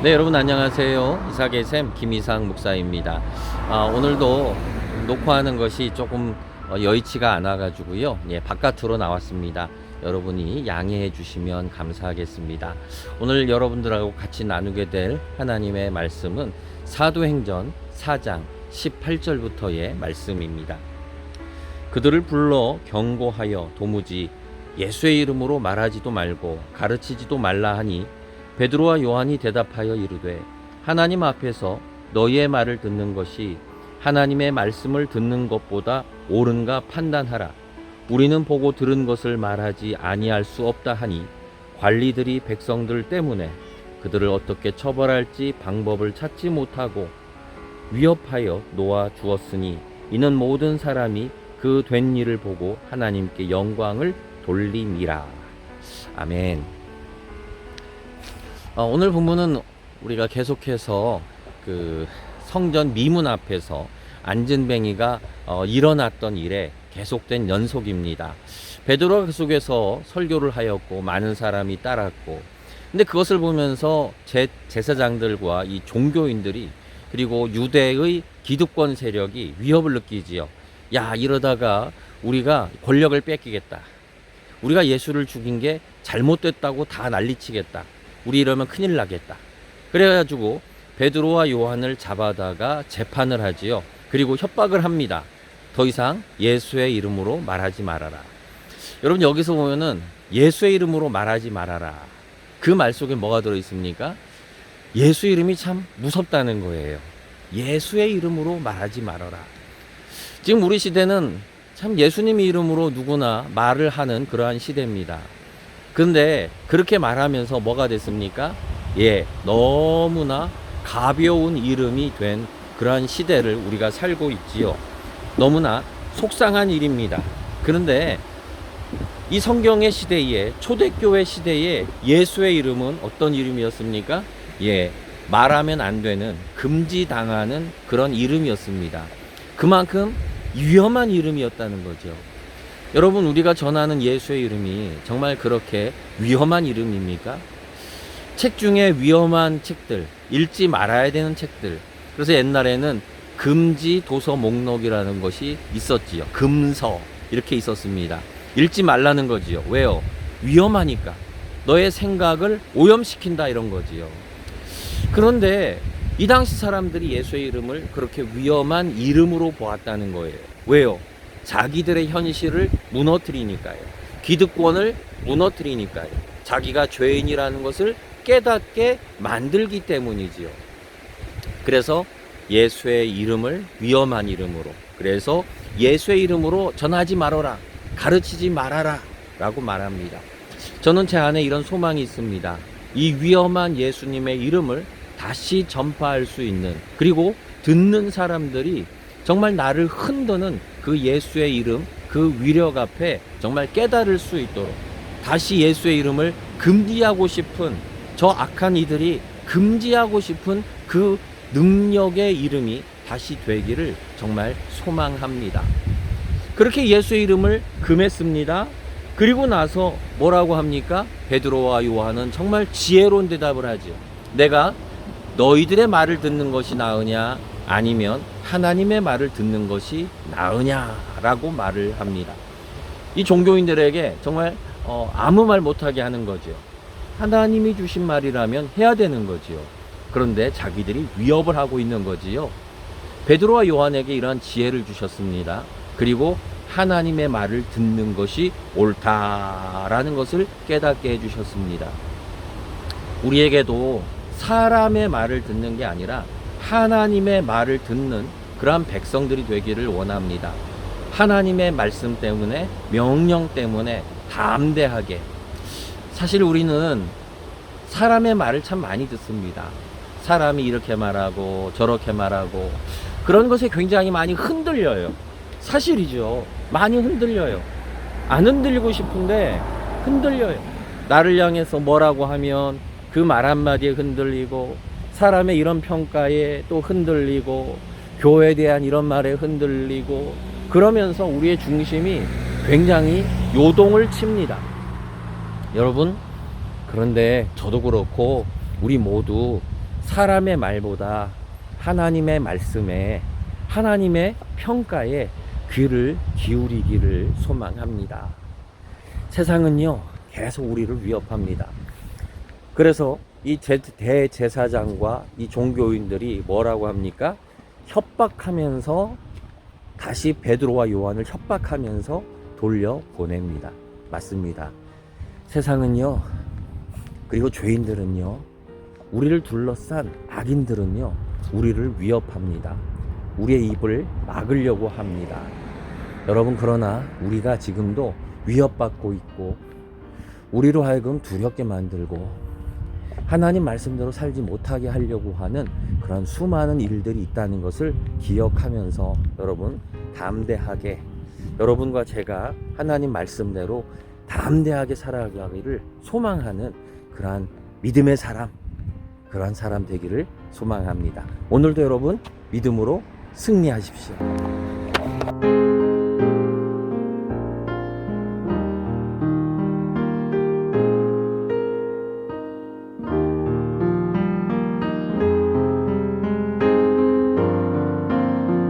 네, 여러분 안녕하세요. 이삭의 샘 김이상 목사입니다. 오늘도 녹화하는 것이 조금 여의치가 않아 가지고요. 바깥으로 나왔습니다. 여러분이 양해해 주시면 감사하겠습니다. 오늘 여러분들하고 같이 나누게 될 하나님의 말씀은 사도행전 4장 18절부터의 말씀입니다. 그들을 불러 경고하여 도무지 예수의 이름으로 말하지도 말고 가르치지도 말라 하니 베드로와 요한이 대답하여 이르되 하나님 앞에서 너희의 말을 듣는 것이 하나님의 말씀을 듣는 것보다 옳은가 판단하라. 우리는 보고 들은 것을 말하지 아니할 수 없다 하니 관리들이 백성들 때문에 그들을 어떻게 처벌할지 방법을 찾지 못하고 위협하여 놓아 주었으니 이는 모든 사람이 그 된 일을 보고 하나님께 영광을 돌림이라. 아멘. 오늘 본문은 우리가 계속해서 그 성전 미문 앞에서 안진뱅이가 일어났던 일에 계속된 연속입니다. 베드로가 그 속에서 설교를 하였고 많은 사람이 따랐고, 근데 그것을 보면서 제사장들과 이 종교인들이 그리고 유대의 기득권 세력이 위협을 느끼지요. 야, 이러다가 우리가 권력을 뺏기겠다. 우리가 예수를 죽인 게 잘못됐다고 다 난리치겠다. 우리 이러면 큰일 나겠다. 그래가지고 베드로와 요한을 잡아다가 재판을 하지요. 그리고 협박을 합니다. 더 이상 예수의 이름으로 말하지 말아라. 여러분, 여기서 보면은 예수의 이름으로 말하지 말아라, 그 말 속에 뭐가 들어있습니까? 예수 이름이 참 무섭다는 거예요. 예수의 이름으로 말하지 말아라. 지금 우리 시대는 참 예수님 이름으로 누구나 말을 하는 그러한 시대입니다. 근데 그렇게 말하면서 뭐가 됐습니까? 너무나 가벼운 이름이 된 그러한 시대를 우리가 살고 있지요. 너무나 속상한 일입니다. 그런데 이 성경의 시대에, 초대교회 시대에 예수의 이름은 어떤 이름이었습니까? 말하면 안 되는, 금지당하는 그런 이름이었습니다. 그만큼 위험한 이름이었다는 거죠. 여러분, 우리가 전하는 예수의 이름이 정말 그렇게 위험한 이름입니까? 책 중에 위험한 책들, 읽지 말아야 되는 책들. 그래서 옛날에는 금지 도서 목록이라는 것이 있었지요. 금서, 이렇게 있었습니다. 읽지 말라는 거지요. 왜요? 위험하니까. 너의 생각을 오염시킨다, 이런 거지요. 그런데 이 당시 사람들이 예수의 이름을 그렇게 위험한 이름으로 보았다는 거예요. 왜요? 자기들의 현실을 무너뜨리니까요. 기득권을 무너뜨리니까요. 자기가 죄인이라는 것을 깨닫게 만들기 때문이지요. 그래서 예수의 이름을 위험한 이름으로, 그래서 예수의 이름으로 전하지 말아라, 가르치지 말아라 라고 말합니다. 저는 제 안에 이런 소망이 있습니다. 이 위험한 예수님의 이름을 다시 전파할 수 있는, 그리고 듣는 사람들이 정말 나를 흔드는 그 예수의 이름, 그 위력 앞에 정말 깨달을 수 있도록, 다시 예수의 이름을 금지하고 싶은, 저 악한 이들이 금지하고 싶은 그 능력의 이름이 다시 되기를 정말 소망합니다. 그렇게 예수의 이름을 금했습니다. 그리고 나서 뭐라고 합니까? 베드로와 요한은 정말 지혜로운 대답을 하죠. 내가 너희들의 말을 듣는 것이 나으냐, 아니면 하나님의 말을 듣는 것이 나으냐라고 말을 합니다. 이 종교인들에게 정말 아무 말 못하게 하는 거죠. 하나님이 주신 말이라면 해야 되는 거지요. 그런데 자기들이 위협을 하고 있는 거지요. 베드로와 요한에게 이러한 지혜를 주셨습니다. 그리고 하나님의 말을 듣는 것이 옳다라는 것을 깨닫게 해주셨습니다. 우리에게도 사람의 말을 듣는 게 아니라 하나님의 말을 듣는 그러한 백성들이 되기를 원합니다. 하나님의 말씀 때문에, 명령 때문에 담대하게. 사실 우리는 사람의 말을 참 많이 듣습니다. 사람이 이렇게 말하고 저렇게 말하고 그런 것에 굉장히 많이 흔들려요. 사실이죠. 많이 흔들려요. 안 흔들리고 싶은데 흔들려요. 나를 향해서 뭐라고 하면 그 말 한마디에 흔들리고, 사람의 이런 평가에 또 흔들리고, 교회에 대한 이런 말에 흔들리고, 그러면서 우리의 중심이 굉장히 요동을 칩니다. 여러분, 그런데 저도 그렇고 우리 모두 사람의 말보다 하나님의 말씀에, 하나님의 평가에 귀를 기울이기를 소망합니다. 세상은요, 계속 우리를 위협합니다. 그래서 이 대제사장과 이 종교인들이 뭐라고 합니까? 협박하면서 다시 베드로와 요한을 협박하면서 돌려보냅니다. 맞습니다. 세상은요, 그리고 죄인들은요, 우리를 둘러싼 악인들은요, 우리를 위협합니다. 우리의 입을 막으려고 합니다. 여러분, 그러나 우리가 지금도 위협받고 있고, 우리로 하여금 두렵게 만들고 하나님 말씀대로 살지 못하게 하려고 하는 그런 수많은 일들이 있다는 것을 기억하면서 여러분, 담대하게, 여러분과 제가 하나님 말씀대로 담대하게 살아가기를 소망하는 그러한 믿음의 사람, 그러한 사람 되기를 소망합니다. 오늘도 여러분 믿음으로 승리하십시오.